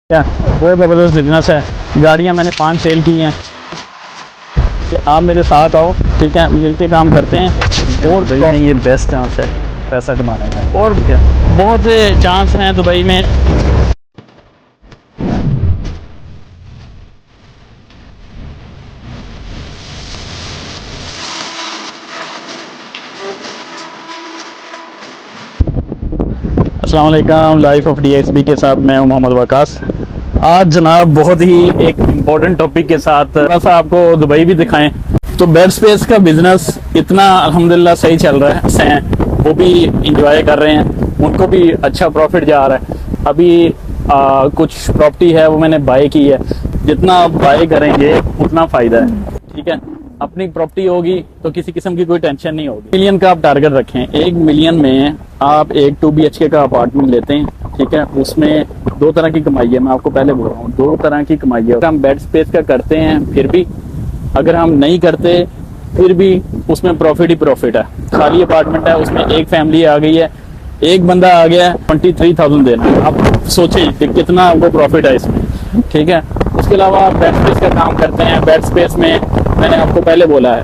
क्या वो ज़बरदस्त बिजनेस है। गाड़ियाँ मैंने 5 सेल की हैं कि आप मेरे साथ आओ, ठीक है, मिलके काम करते हैं। और ये बेस्ट चांस है पैसा कमाने का। और क्या बहुत से चांस हैं दुबई में। अस्सलाम वालेकुम। लाइफ ऑफ डीएक्सबी के साथ मैं हूं मोहम्मद वकास। आज जनाब बहुत ही एक इम्पोर्टेंट टॉपिक के साथ थोड़ा सा आपको दुबई भी दिखाएं। तो बेड स्पेस का बिजनेस इतना अल्हम्दुलिल्लाह सही चल रहा है, वो भी इंजॉय कर रहे हैं, उनको भी अच्छा प्रॉफिट जा रहा है। अभी कुछ प्रॉपर्टी है वो मैंने बाय की है। जितना आप बाय करेंगे उतना फ़ायदा है, ठीक है। अपनी प्रॉपर्टी होगी तो किसी किस्म की कोई टेंशन नहीं होगी। मिलियन का आप टारगेट रखें। 1 मिलियन में आप एक 2 BHK का अपार्टमेंट लेते हैं, ठीक है। उसमें 2 तरह की कमाई है, मैं आपको पहले बोल रहा हूँ 2 तरह की कमाई है। अगर हम बेड स्पेस का करते हैं फिर भी, अगर हम नहीं करते फिर भी उसमें प्रॉफिट ही प्रॉफिट है। खाली अपार्टमेंट है, उसमें एक फैमिली आ गई है, एक बंदा आ गया है, 23,000 देना। आप सोचें कि कितना आपको प्रॉफिट है इसमें, ठीक है। उसके अलावा आप बेड स्पेस का काम करते हैं। बेड स्पेस में मैंने आपको पहले बोला है,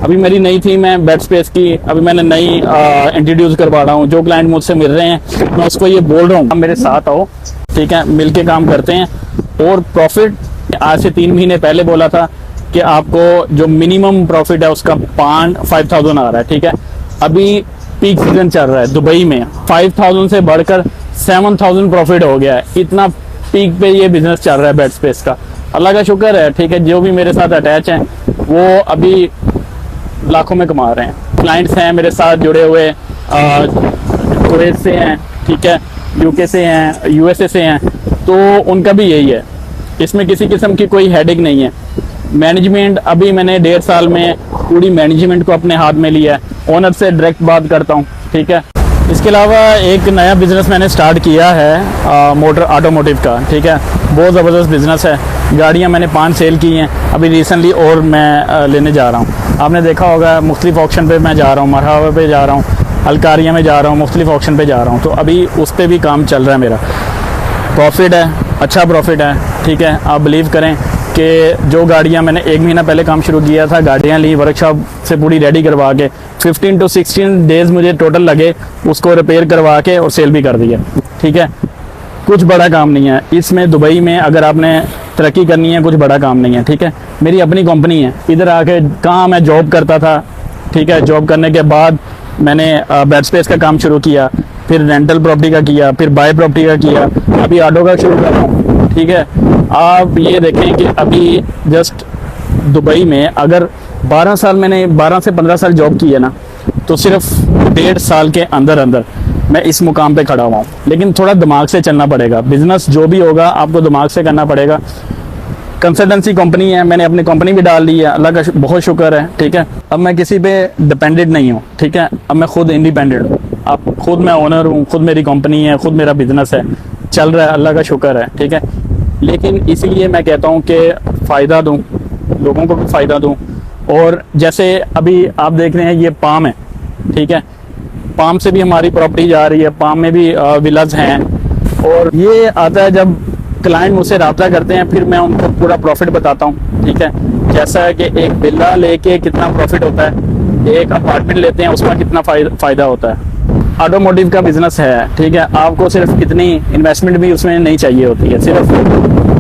अभी मेरी नई थी, मैं बेड स्पेस की अभी मैंने नई इंट्रोड्यूस करवा रहा हूँ। जो क्लाइंट मुझसे मिल रहे हैं मैं उसको ये बोल रहा हूँ आप मेरे साथ आओ, ठीक है, मिलके काम करते हैं। और प्रॉफिट आज से 3 महीने पहले बोला था कि आपको जो मिनिमम प्रॉफिट है उसका 5,000 आ रहा है, ठीक है। अभी पीक सीजन चल रहा है दुबई में, 5,000 से बढ़कर 7,000 प्रॉफिट हो गया है। इतना पीक पे ये बिजनेस चल रहा है बेड स्पेस का, अल्लाह का शुक्र है, ठीक है। जो भी मेरे साथ अटैच हैं वो अभी लाखों में कमा रहे हैं। क्लाइंट्स हैं मेरे साथ जुड़े हुए, कुवैत से हैं, ठीक है, यूके से हैं, यूएसए से हैं, तो उनका भी यही है। इसमें किसी किस्म की कोई हेडेक नहीं है। मैनेजमेंट अभी मैंने 1.5 साल में पूरी मैनेजमेंट को अपने हाथ में लिया है। ओनर से डायरेक्ट बात करता हूँ, ठीक है। इसके अलावा एक नया बिज़नेस मैंने स्टार्ट किया है मोटर ऑटोमोटिव का, ठीक है। बहुत ज़बरदस्त बिज़नेस है। गाड़ियाँ मैंने 5 सेल की हैं अभी रिसेंटली, और मैं लेने जा रहा हूँ। आपने देखा होगा मुख्तलिफ ऑक्शन पे मैं जा रहा हूँ, मरहबा पे जा रहा हूँ, अलकारिया में जा रहा हूँ, मुख्तलिफ ऑक्शन पे जा रहा हूँ। तो अभी उस पर भी काम चल रहा है मेरा। प्रॉफिट है, अच्छा प्रॉफिट है, ठीक है। आप बिलीव करें कि जो गाड़ियाँ मैंने 1 महीना पहले काम शुरू किया था, गाड़ियाँ ली वर्कशॉप से पूरी रेडी करवा के 15 to 16 डेज़ मुझे टोटल लगे उसको रिपेयर करवा के, और सेल भी कर दिया, ठीक है। कुछ बड़ा काम नहीं है इसमें। दुबई में अगर आपने तरक्की करनी है कुछ बड़ा काम नहीं है, ठीक है। मेरी अपनी कंपनी है। इधर आके कहाँ मैं जॉब करता था, ठीक है। जॉब करने के बाद मैंने बेड स्पेस का काम शुरू किया, फिर रेंटल प्रॉपर्टी का किया, फिर बाय प्रॉपर्टी का किया, अभी ऑटो का शुरू कर रहा हूँ, ठीक है। आप ये देखें कि अभी जस्ट दुबई में अगर 12 साल मैंने 12 से 15 साल जॉब की है ना, तो सिर्फ 1.5 साल के अंदर अंदर मैं इस मुकाम पे खड़ा हुआ हूँ। लेकिन थोड़ा दिमाग से चलना पड़ेगा। बिजनेस जो भी होगा आपको दिमाग से करना पड़ेगा। कंसल्टेंसी कंपनी है, मैंने अपनी कंपनी भी डाल ली है, अल्लाह का बहुत शुक्र है, ठीक है। अब मैं किसी पे डिपेंडेंट नहीं हूँ, ठीक है। अब मैं खुद इंडिपेंडेंट हूँ। अब खुद मैं ओनर हूँ, खुद मेरी कंपनी है, खुद मेरा बिजनेस है, चल रहा है, अल्लाह का शुक्र है, ठीक है। लेकिन इसीलिए मैं कहता हूँ कि फ़ायदा दूँ, लोगों को भी फ़ायदा दूँ। और जैसे अभी आप देख रहे हैं ये पाम है, ठीक है। पाम से भी हमारी प्रॉपर्टी जा रही है, पाम में भी विलाज हैं। और ये आता है जब क्लाइंट मुझसे रब्ता करते हैं, फिर मैं उनको पूरा प्रॉफिट बताता हूँ, ठीक है। जैसा है कि एक विला लेके कितना प्रॉफिट होता है, एक अपार्टमेंट लेते हैं उसका कितना फ़ायदा होता है। ऑटोमोटिव का बिजनेस है, ठीक है। आपको सिर्फ कितनी इन्वेस्टमेंट भी उसमें नहीं चाहिए होती है। सिर्फ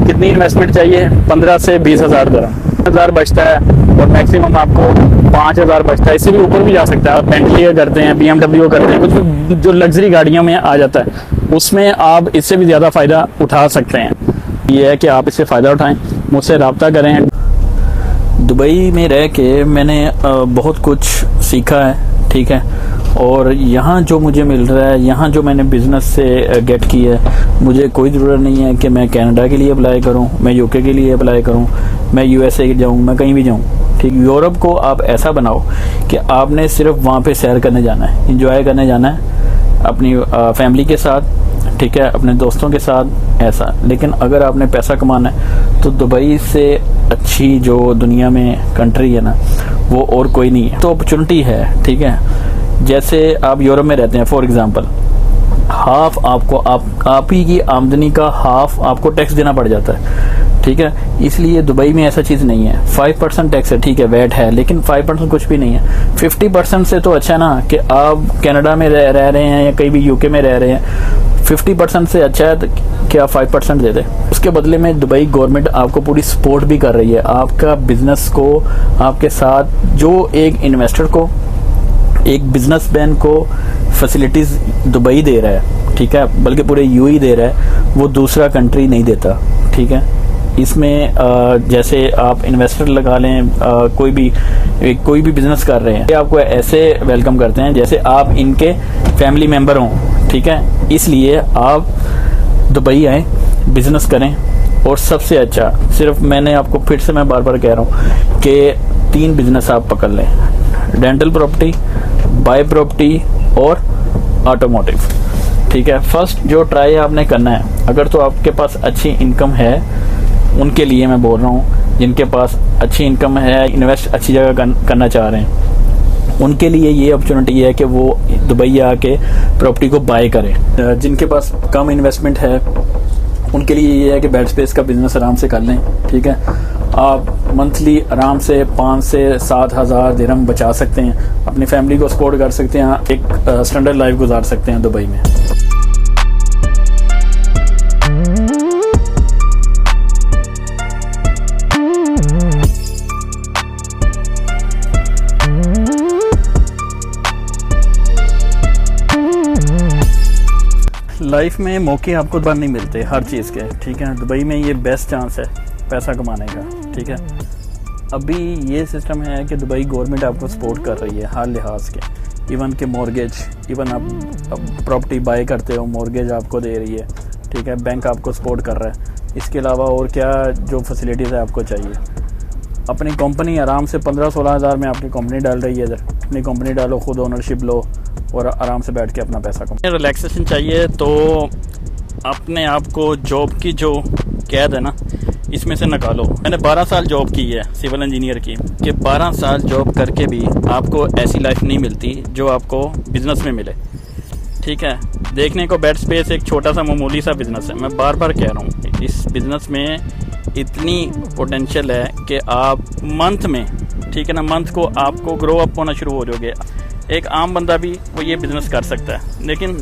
कितनी इन्वेस्टमेंट चाहिए, 15 से 20,000 dirham बचता है, और मैक्सिमम आपको 5,000 बचता है। इससे भी ऊपर भी जा सकता है। आप बेंटली करते हैं, BMW करते हैं, कुछ भी जो लग्जरी गाड़ियों में आ जाता है, उसमें आप इससे भी ज़्यादा फ़ायदा उठा सकते हैं। ये है कि आप इससे फ़ायदा उठाएं, मुझसे रब्ता करें। दुबई में रह के मैंने बहुत कुछ सीखा है, ठीक है। और यहाँ जो मुझे मिल रहा है, यहाँ जो मैंने बिज़नेस से गेट की है, मुझे कोई ज़रूरत नहीं है कि मैं कनाडा के लिए अप्लाई करूँ, मैं यूके के लिए अप्लाई करूँ, मैं यूएसए जाऊँ, मैं कहीं भी जाऊँ, ठीक। यूरोप को आप ऐसा बनाओ कि आपने सिर्फ वहाँ पे सैर करने जाना है, इंजॉय करने जाना है अपनी फैमिली के साथ, ठीक है, अपने दोस्तों के साथ, ऐसा। लेकिन अगर आपने पैसा कमाना है तो दुबई से अच्छी जो दुनिया में कंट्री है ना, वो और कोई नहीं है। तो अपॉर्चुनिटी है, ठीक है। जैसे आप यूरोप में रहते हैं, फॉर एग्ज़ाम्पल हाफ आपको आप ही की आमदनी का हाफ आपको टैक्स देना पड़ जाता है, ठीक है। इसलिए दुबई में ऐसा चीज़ नहीं है। 5% टैक्स है, ठीक है, वैट है, लेकिन 5% कुछ भी नहीं है। 50% से तो अच्छा ना कि आप कनाडा में रह रहे हैं या कहीं भी यूके में रह रहे हैं, 50% से अच्छा है कि आप 5% दे दें। उसके बदले में दुबई गवर्नमेंट आपको पूरी सपोर्ट भी कर रही है, आपका बिजनेस को, आपके साथ जो एक इन्वेस्टर को, एक बिजनेसमैन को फैसिलिटीज़ दुबई दे रहा है, ठीक है, बल्कि पूरे यूएई दे रहा है, वो दूसरा कंट्री नहीं देता, ठीक है। इसमें जैसे आप इन्वेस्टर लगा लें, कोई भी बिजनेस कर रहे हैं, आपको ऐसे वेलकम करते हैं जैसे आप इनके फैमिली मेंबर हों, ठीक है। इसलिए आप दुबई आए, बिजनेस करें, और सबसे अच्छा, सिर्फ मैंने आपको फिर से मैं बार बार कह रहा हूँ कि 3 बिजनेस आप पकड़ लें, रेंटल प्रॉपर्टी, बाय प्रॉपर्टी और ऑटोमोटिव, ठीक है। फर्स्ट जो ट्राई आपने करना है, अगर तो आपके पास अच्छी इनकम है, उनके लिए मैं बोल रहा हूँ, जिनके पास अच्छी इनकम है, इन्वेस्ट अच्छी जगह करना चाह रहे हैं, उनके लिए ये अपॉर्चुनिटी है कि वो दुबई आके प्रॉपर्टी को बाय करें। जिनके पास कम इन्वेस्टमेंट है, उनके लिए ये है कि बेड स्पेस का बिजनेस आराम से कर लें, ठीक है। आप मंथली आराम से 5 से 7 हज़ार दिरहम बचा सकते हैं, अपनी फैमिली को सपोर्ट कर सकते हैं, एक स्टैंडर्ड लाइफ गुजार सकते हैं दुबई में। लाइफ में मौके आपको बार नहीं मिलते हर चीज़ के, ठीक है। दुबई में ये बेस्ट चांस है पैसा कमाने का, ठीक है। अभी ये सिस्टम है कि दुबई गवर्नमेंट आपको सपोर्ट कर रही है हर लिहाज के, इवन के मॉर्गेज, इवन आप प्रॉपर्टी बाय करते हो, मॉर्गेज आपको दे रही है, ठीक है, बैंक आपको सपोर्ट कर रहा है। इसके अलावा और क्या जो फैसिलिटीज़ है आपको चाहिए, अपनी कंपनी आराम से 15-16 हज़ार में आपकी कंपनी डाल रही है, इधर अपनी कंपनी डालो, खुद ओनरशिप लो और आराम से बैठ के अपना पैसा कमाओ। रिलैक्सेशन चाहिए तो अपने आप को जॉब की जो कैद है ना, इसमें से निकालो। मैंने 12 साल जॉब की है सिविल इंजीनियर की, कि 12 साल जॉब करके भी आपको ऐसी लाइफ नहीं मिलती जो आपको बिज़नेस में मिले, ठीक है। देखने को बेड स्पेस एक छोटा सा मामूली सा बिज़नेस है, मैं बार बार कह रहा हूँ, इस बिज़नेस में इतनी पोटेंशियल है कि आप मंथ में, ठीक है ना, मंथ को आपको ग्रो अप होना शुरू हो जाओगे। एक आम बंदा भी वो ये बिज़नेस कर सकता है, लेकिन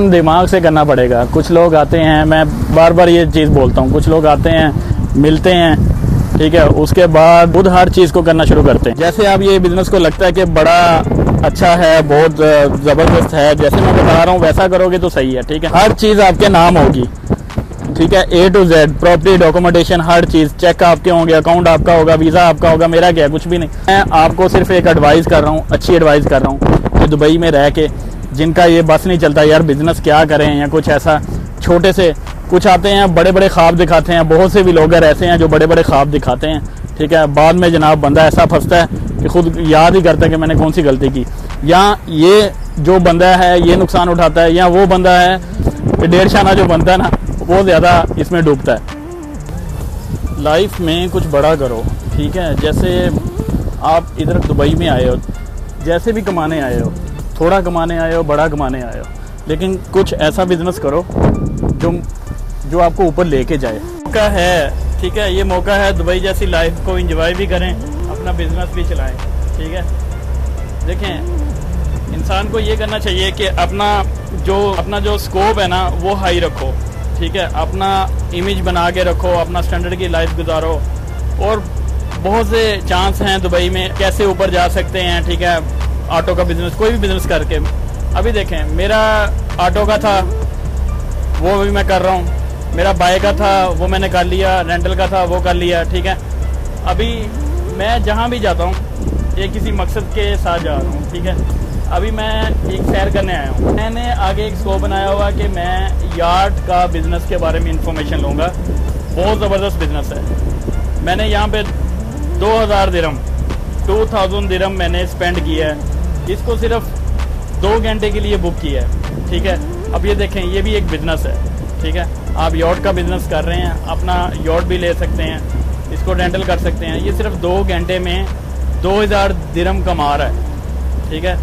दिमाग से करना पड़ेगा। कुछ लोग आते हैं, मैं बार बार ये चीज़ बोलता हूँ, कुछ लोग आते हैं, मिलते हैं, ठीक है, उसके बाद खुद हर चीज़ को करना शुरू करते हैं। जैसे आप ये बिज़नेस को लगता है कि बड़ा अच्छा है, बहुत ज़बरदस्त है, जैसे मैं बता रहा हूँ वैसा करोगे तो सही है, ठीक है। हर चीज़ आपके नाम होगी, ठीक है, A to Z, property, documentation, हर चीज़, चेक आपके होंगे, अकाउंट आपका होगा, वीज़ा आपका होगा। मेरा क्या, कुछ भी नहीं। मैं आपको सिर्फ एक एडवाइस कर रहा हूँ, अच्छी एडवाइस कर रहा हूँ कि दुबई में रह के जिनका ये बस नहीं चलता यार बिज़नेस क्या करें, या कुछ ऐसा छोटे से, कुछ आते हैं बड़े बड़े ख्वाब दिखाते हैं। बहुत से भी लोग ऐसे हैं जो बड़े बड़े ख्वाब दिखाते हैं, ठीक है, बाद में जनाब बंदा ऐसा फंसता है कि खुद याद ही करता है कि मैंने कौन सी गलती की। या ये जो बंदा है ये नुकसान उठाता है, या वो बंदा है कि 1.5 शाना जो बनता है ना, वो ज़्यादा इसमें डूबता है। लाइफ में कुछ बड़ा करो, ठीक है। जैसे आप इधर दुबई में आए हो, जैसे भी कमाने आए हो, थोड़ा कमाने आए हो, बड़ा कमाने आए हो, लेकिन कुछ ऐसा बिजनेस करो जो आपको ऊपर लेके जाए। मौका है, ठीक है, ये मौका है, दुबई जैसी लाइफ को एंजॉय भी करें, अपना बिजनेस भी चलाएं, ठीक है। देखें, इंसान को ये करना चाहिए कि अपना जो स्कोप है ना वो हाई रखो, ठीक है, अपना इमेज बना के रखो, अपना स्टैंडर्ड की लाइफ गुजारो। और बहुत से चांस हैं दुबई में कैसे ऊपर जा सकते हैं, ठीक है। ऑटो का बिजनेस, कोई भी बिजनेस करके, अभी देखें, मेरा ऑटो का था वो भी मैं कर रहा हूँ, मेरा बाइक का था वो मैंने कर लिया, रेंटल का था वो कर लिया, ठीक है। अभी मैं जहाँ भी जाता हूँ ये किसी मकसद के साथ जा रहा हूँ, ठीक है। अभी मैं एक सैर करने आया हूँ, मैंने आगे एक स्कोप बनाया हुआ कि मैं यार्ड का बिज़नेस के बारे में इंफॉर्मेशन लूँगा। बहुत ज़बरदस्त बिज़नेस है। मैंने यहाँ पे 2000 दिरहम मैंने स्पेंड किया है, इसको सिर्फ 2 घंटे के लिए बुक किया है, ठीक है। अब ये देखें, ये भी एक बिज़नेस है, ठीक है। आप यॉट का बिज़नेस कर रहे हैं, अपना यॉट भी ले सकते हैं, इसको रेंटल कर सकते हैं। ये सिर्फ 2 घंटे में 2000 दिरहम कमा रहा है, ठीक है।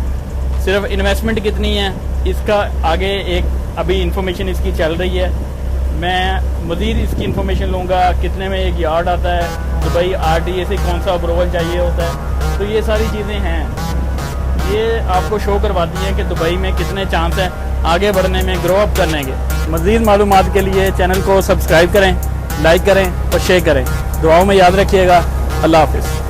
सिर्फ इन्वेस्टमेंट कितनी है, इसका आगे एक अभी इंफॉर्मेशन इसकी चल रही है, मैं मज़ीद इसकी इंफॉर्मेशन लूँगा। कितने में एक यार्ड आता है, दुबई RTA से कौन सा अप्रूवल चाहिए होता है, तो ये सारी चीज़ें हैं, ये आपको शो करवाती हैं कि दुबई में कितने चांस हैं आगे बढ़ने में, ग्रो अप करने के। मज़ीद मालूमात के लिए चैनल को सब्सक्राइब करें, लाइक करें और शेयर करें। दुआओं में याद रखिएगा। अल्लाह हाफिज़।